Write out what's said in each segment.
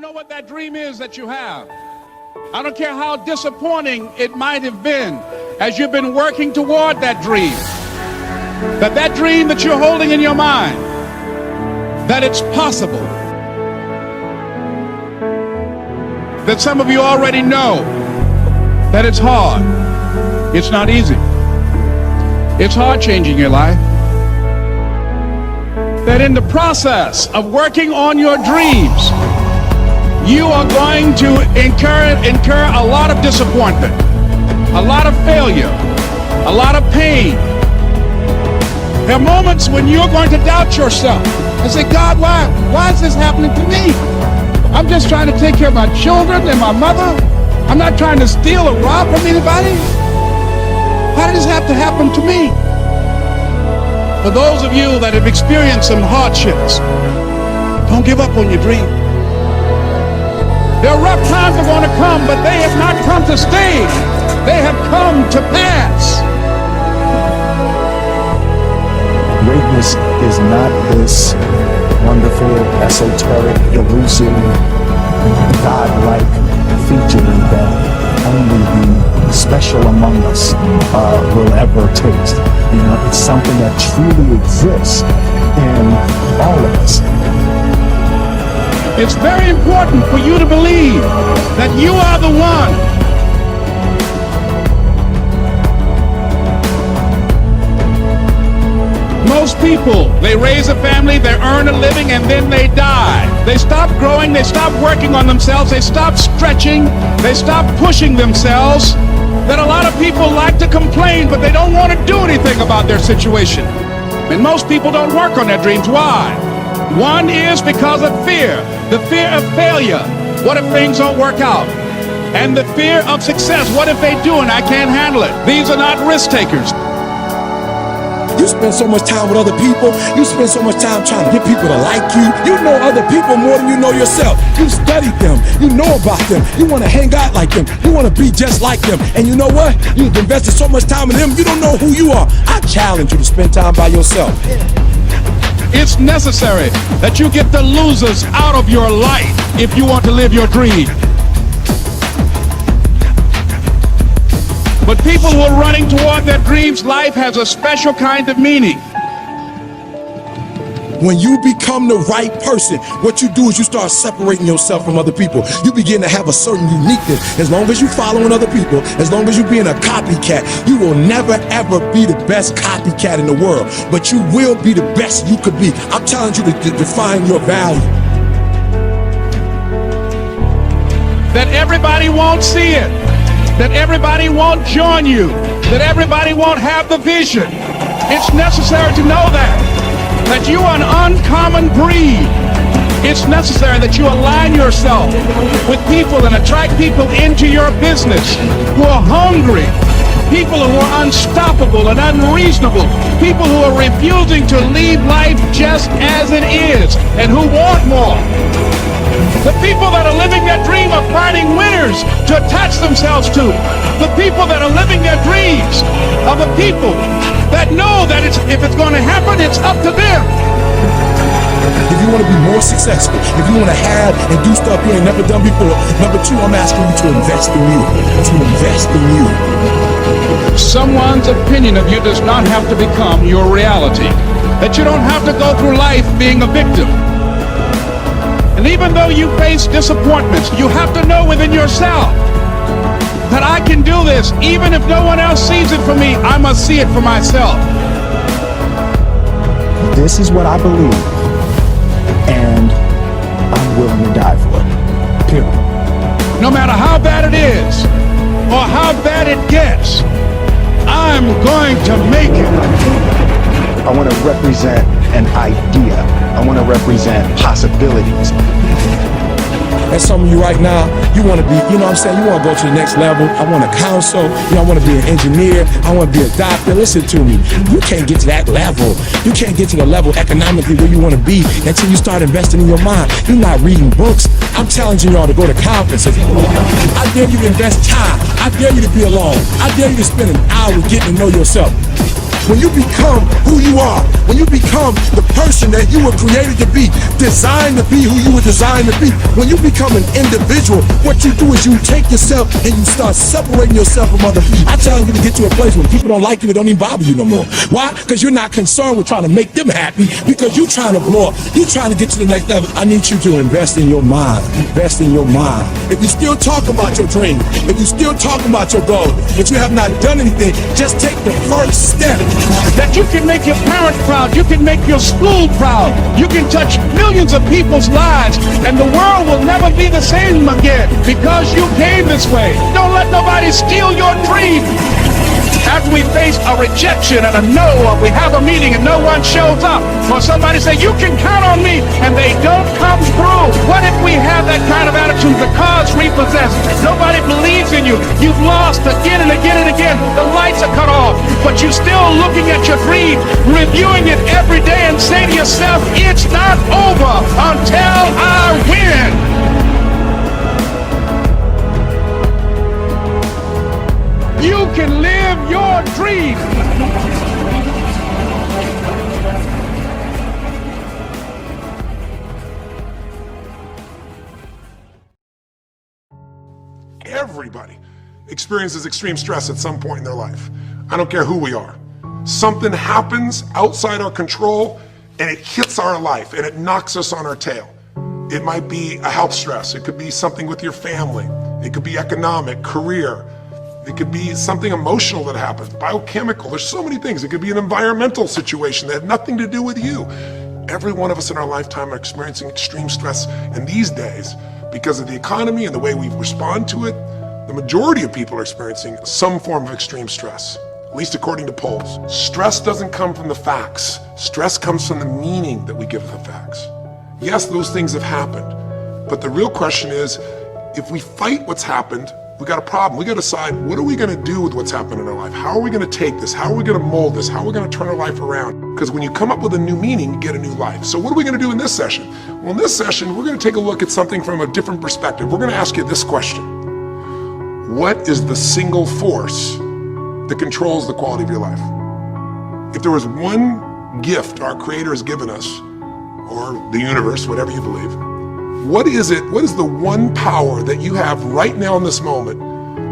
know what that dream is that you have. I don't care how disappointing it might have been as you've been working toward that dream. That dream that you're holding in your mind, that it's possible. That some of you already know that it's hard. It's not easy. It's hard changing your life. That in the process of working on your dreams, you are going to incur a lot of disappointment, a lot of failure, a lot of pain. There are moments when you're going to doubt yourself and say, God, why is this happening to me? I'm just trying to take care of my children and my mother. I'm not trying to steal or rob from anybody. Why did this have to happen to me? For those of you that have experienced some hardships, don't give up on your dream. There are rough times are going to come, but they have not come to stay. They have come to pass. Greatness is not this wonderful, esoteric, elusive, God-like feature that only the special among us will ever taste. You know, it's something that truly exists in all of us. It's very important for you to believe that you are the one. Most people, they raise a family, they earn a living, and then they die. They stop growing, they stop working on themselves, they stop stretching, they stop pushing themselves. That a lot of people like to complain, but they don't want to do anything about their situation. And most people don't work on their dreams. Why? One is because of fear. The fear of failure. What if things don't work out? And the fear of success. What if they do and I can't handle it? These are not risk takers. You spend so much time with other people. You spend so much time trying to get people to like you. You know other people more than you know yourself. You studied them. You know about them. You want to hang out like them. You want to be just like them. And you know what? You've invested so much time in them, you don't know who you are. I challenge you to spend time by yourself. It's necessary that you get the losers out of your life if you want to live your dream. But people who are running toward their dreams, life has a special kind of meaning. When you become the right person, what you do is you start separating yourself from other people. You begin to have a certain uniqueness. As long as you're following other people, as long as you're being a copycat, you will never ever be the best copycat in the world. But you will be the best you could be. I'm telling you to define your value. That everybody won't see it. That everybody won't join you. That everybody won't have the vision. It's necessary to know that you are an uncommon breed. It's necessary that you align yourself with people and attract people into your business who are hungry, people who are unstoppable and unreasonable, people who are refusing to leave life just as it is and who want more. The people that are living their dream of finding winners to attach themselves to. The people that are living their dreams are the people that know that if it's going to happen, it's up to them. If you want to be more successful, if you want to have and do stuff you ain't never done before, number two, I'm asking you to invest in you. To invest in you. Someone's opinion of you does not have to become your reality. That you don't have to go through life being a victim. And even though you face disappointments, you have to know within yourself that I can do this. Even if no one else sees it for me, I must see it for myself. This is what I believe, and I'm willing to die for it. Period. No matter how bad it is or how bad it gets, I'm going to make it. I want to represent an idea. I want to represent possibilities. And some of you right now, you want to be, you know what I'm saying? You want to go to the next level. I want to counsel. You know, I want to be an engineer. I want to be a doctor. Listen to me. You can't get to that level. You can't get to the level economically where you want to be until you start investing in your mind. You're not reading books. I'm challenging y'all to go to conferences. I dare you to invest time. I dare you to be alone. I dare you to spend an hour getting to know yourself. When you become who you are, when you become the person that you were created to be, designed to be who you were designed to be, when you become an individual, what you do is you take yourself and you start separating yourself from other people. I challenge you to get to a place where people don't like you, it don't even bother you no more. Why? Because you're not concerned with trying to make them happy, because you're trying to blow up. You're trying to get to the next level. I need you to invest in your mind. Invest in your mind. If you still talk about your dream, if you still talk about your goal, but you have not done anything, just take the first step. That you can make your parents proud, you can make your school proud, you can touch millions of people's lives, and the world will never be the same again because you came this way. Don't let nobody steal your dream. After we face a rejection and a no, or we have a meeting and no one shows up, or somebody say, you can count on me, and they don't come through. What if we have that kind of attitude? The cause repossessed. Nobody believes in you. You've lost again and again and again. The lights are cut off, but you're still looking at your dream, reviewing it every day, and say to yourself, it's not over until I win. You can live your dream. Everybody experiences extreme stress at some point in their life. I don't care who we are. Something happens outside our control and it hits our life and it knocks us on our tail. It might be a health stress. It could be something with your family. It could be economic, career. It could be something emotional that happens, biochemical. There's so many things. It could be an environmental situation that had nothing to do with you. Every one of us in our lifetime are experiencing extreme stress. And these days, because of the economy and the way we respond to it, the majority of people are experiencing some form of extreme stress, at least according to polls. Stress doesn't come from the facts. Stress comes from the meaning that we give the facts. Yes, those things have happened. But the real question is, if we fight what's happened, we got a problem. We got to decide, what are we going to do with what's happened in our life? How are we going to take this? How are we going to mold this? How are we going to turn our life around? Because when you come up with a new meaning, you get a new life. So what are we going to do in this session? Well, in this session, we're going to take a look at something from a different perspective. We're going to ask you this question. What is the single force that controls the quality of your life? If there was one gift our Creator has given us, or the universe, whatever you believe, what is it? What is the one power that you have right now in this moment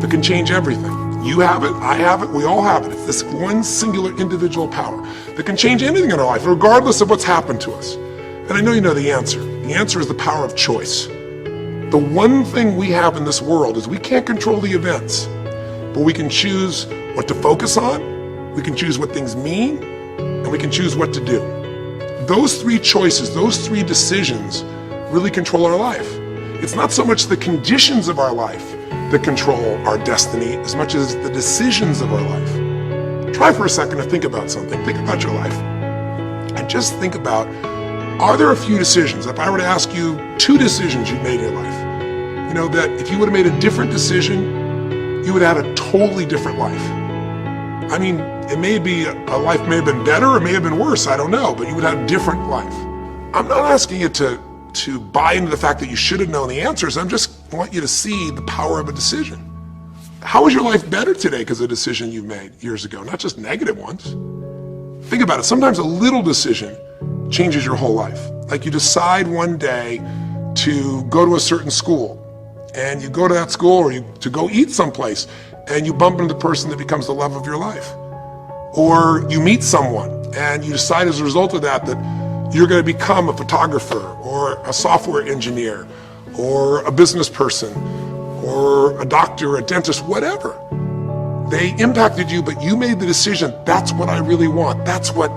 that can change everything? You have it, I have it, we all have it. It's this one singular individual power that can change anything in our life, regardless of what's happened to us. And I know you know the answer. The answer is the power of choice. The one thing we have in this world is we can't control the events, but we can choose what to focus on, we can choose what things mean, and we can choose what to do. Those three choices, those three decisions really control our life. It's not so much the conditions of our life that control our destiny as much as the decisions of our life. Try for a second to think about something. Think about your life. And just think about, are there a few decisions? If I were to ask you 2 decisions you've made in your life, you know, that if you would have made a different decision, you would have had a totally different life. I mean, it may be, a life may have been better or may have been worse, I don't know, but you would have a different life. I'm not asking you to buy into the fact that you should have known the answers. I just want you to see the power of a decision. How is your life better today because of a decision you made years ago, not just negative ones? Think about it. Sometimes a little decision changes your whole life. Like you decide one day to go to a certain school, and you go to that school, or to go eat someplace, and you bump into the person that becomes the love of your life. Or you meet someone, and you decide as a result of that you're going to become a photographer or a software engineer or a business person or a doctor, a dentist, whatever. They impacted you, but you made the decision, that's what I really want. That's what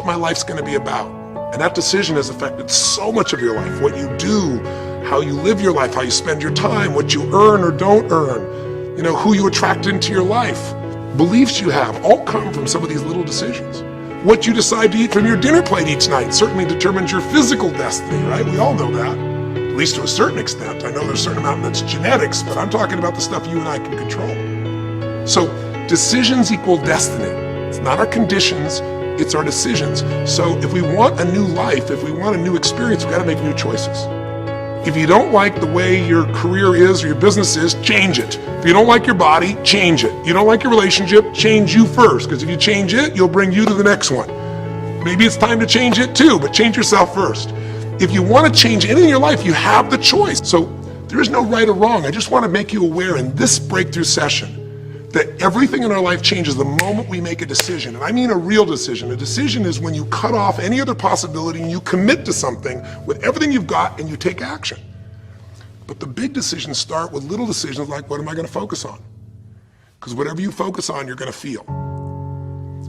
my life's going to be about. And that decision has affected so much of your life, what you do, how you live your life, how you spend your time, what you earn or don't earn, you know, who you attract into your life. Beliefs you have all come from some of these little decisions. What you decide to eat from your dinner plate each night certainly determines your physical destiny, right? We all know that, at least to a certain extent. I know there's a certain amount that's genetics, but I'm talking about the stuff you and I can control. So decisions equal destiny. It's not our conditions, it's our decisions. So if we want a new life, if we want a new experience, we've got to make new choices. If you don't like the way your career is or your business is, change it. If you don't like your body, change it. You don't like your relationship, change you first, because if you change it, you'll bring you to the next one. Maybe it's time to change it too, but change yourself first. If you want to change anything in your life, you have the choice. So there is no right or wrong. I just want to make you aware in this breakthrough session that everything in our life changes the moment we make a decision. And I mean a real decision. A decision is when you cut off any other possibility and you commit to something with everything you've got and you take action. But the big decisions start with little decisions like, what am I going to focus on? Because whatever you focus on, you're going to feel.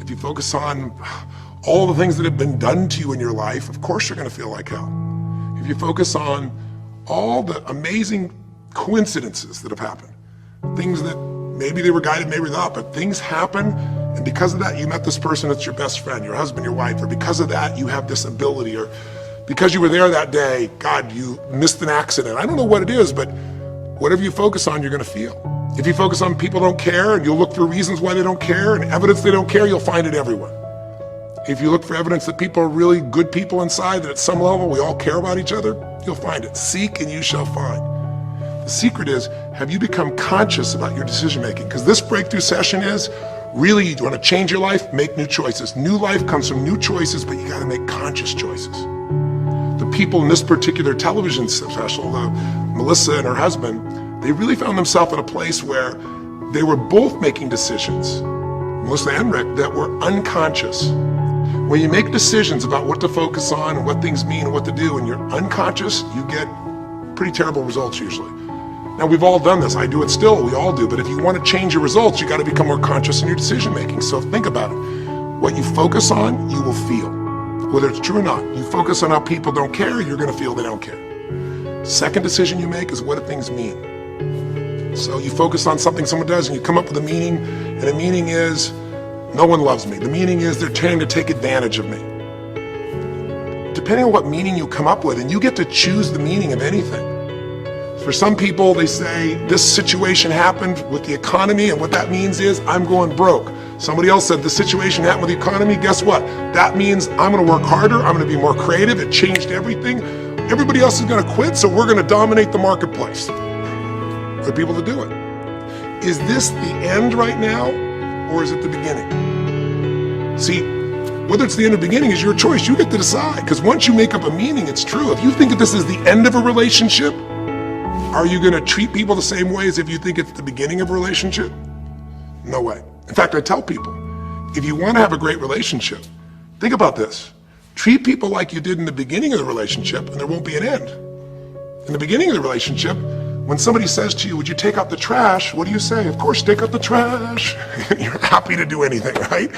If you focus on all the things that have been done to you in your life, of course you're going to feel like hell. If you focus on all the amazing coincidences that have happened, things that maybe they were guided, maybe not, but things happen, and because of that, you met this person that's your best friend, your husband, your wife, or because of that, you have this ability, or because you were there that day, God, you missed an accident. I don't know what it is, but whatever you focus on, you're gonna feel. If you focus on people don't care, and you'll look for reasons why they don't care, and evidence they don't care, you'll find it everywhere. If you look for evidence that people are really good people inside, that at some level we all care about each other, you'll find it. Seek and you shall find. The secret is, have you become conscious about your decision making? Because this breakthrough session is, really, you want to change your life, make new choices. New life comes from new choices, but you got to make conscious choices. The people in this particular television special, Melissa and her husband, they really found themselves in a place where they were both making decisions, Melissa and Rick, that were unconscious. When you make decisions about what to focus on and what things mean and what to do, and you're unconscious, you get pretty terrible results usually. Now, we've all done this. I do it still. We all do. But if you want to change your results, you got to become more conscious in your decision making. So think about it. What you focus on, you will feel. Whether it's true or not. You focus on how people don't care, you're going to feel they don't care. Second decision you make is, what do things mean? So you focus on something someone does and you come up with a meaning, and the meaning is, no one loves me. The meaning is they're trying to take advantage of me. Depending on what meaning you come up with, and you get to choose the meaning of anything. For some people, they say, this situation happened with the economy, and what that means is, I'm going broke. Somebody else said, the situation happened with the economy, guess what? That means I'm gonna work harder, I'm gonna be more creative, it changed everything. Everybody else is gonna quit, so we're gonna dominate the marketplace. For people to do it. Is this the end right now, or is it the beginning? See, whether it's the end or beginning is your choice, you get to decide, because once you make up a meaning, it's true. If you think that this is the end of a relationship, are you going to treat people the same way as if you think it's the beginning of a relationship? No way. In fact, I tell people, if you want to have a great relationship, think about this. Treat people like you did in the beginning of the relationship, and there won't be an end. In the beginning of the relationship, when somebody says to you, would you take out the trash? What do you say? Of course, take out the trash. You're happy to do anything, right?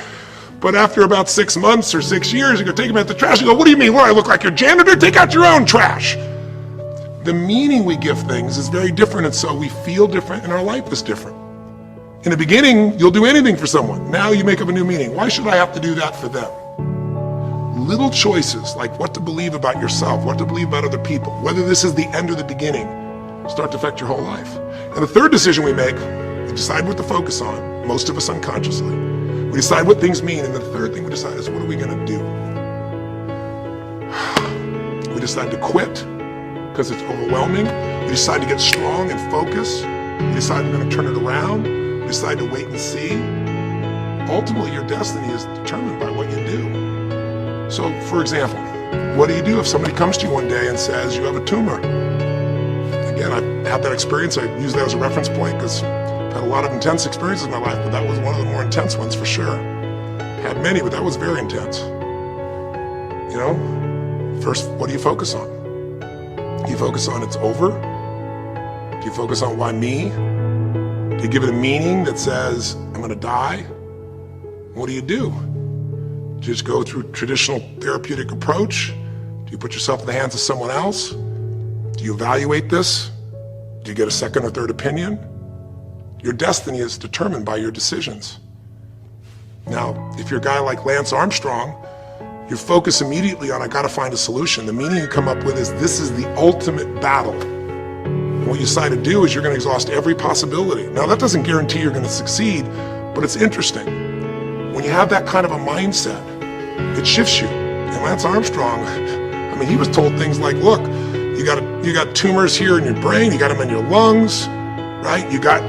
But after about 6 months or 6 years, you go take them out the trash. You go, what do you mean? What, I look like your janitor? Take out your own trash. The meaning we give things is very different, and so we feel different and our life is different. In the beginning, you'll do anything for someone. Now you make up a new meaning. Why should I have to do that for them? Little choices, like what to believe about yourself, what to believe about other people, whether this is the end or the beginning, start to affect your whole life. And the third decision we make, we decide what to focus on, most of us unconsciously. We decide what things mean, and the third thing we decide is, what are we gonna do? We decide to quit, because it's overwhelming. We decide to get strong and focus. We decide we're going to turn it around. We decide to wait and see. Ultimately, your destiny is determined by what you do. So, for example, what do you do if somebody comes to you one day and says you have a tumor? Again, I've had that experience. I use that as a reference point because I've had a lot of intense experiences in my life, but that was one of the more intense ones for sure. Had many, but that was very intense. You know, first, what do you focus on? Do you focus on it's over? Do you focus on why me? Do you give it a meaning that says, I'm gonna die? What do? Do you just go through traditional therapeutic approach? Do you put yourself in the hands of someone else? Do you evaluate this? Do you get a second or third opinion? Your destiny is determined by your decisions. Now, if you're a guy like Lance Armstrong, you focus immediately on, I gotta find a solution. The meaning you come up with is, this is the ultimate battle. And what you decide to do is you're gonna exhaust every possibility. Now that doesn't guarantee you're gonna succeed, but it's interesting. When you have that kind of a mindset, it shifts you. And Lance Armstrong, I mean, he was told things like, look, you gotta You got tumors here in your brain, you got them in your lungs, right? You got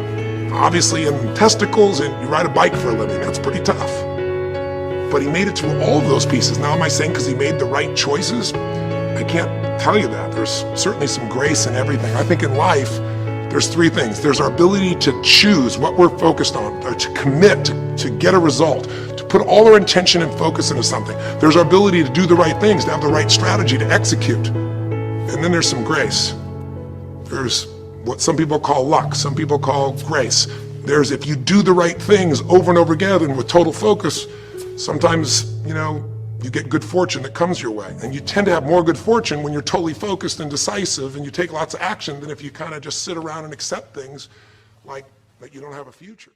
obviously in testicles, and you ride a bike for a living. That's pretty tough. But he made it through all of those pieces. Now, am I saying because he made the right choices? I can't tell you that. There's certainly some grace in everything. I think in life, there's three things. There's our ability to choose what we're focused on, or to commit, to get a result, to put all our intention and focus into something. There's our ability to do the right things, to have the right strategy, to execute. And then there's some grace. There's what some people call luck, some people call grace. There's if you do the right things over and over again and with total focus, sometimes, you get good fortune that comes your way. And you tend to have more good fortune when you're totally focused and decisive and you take lots of action than if you kind of just sit around and accept things like that you don't have a future.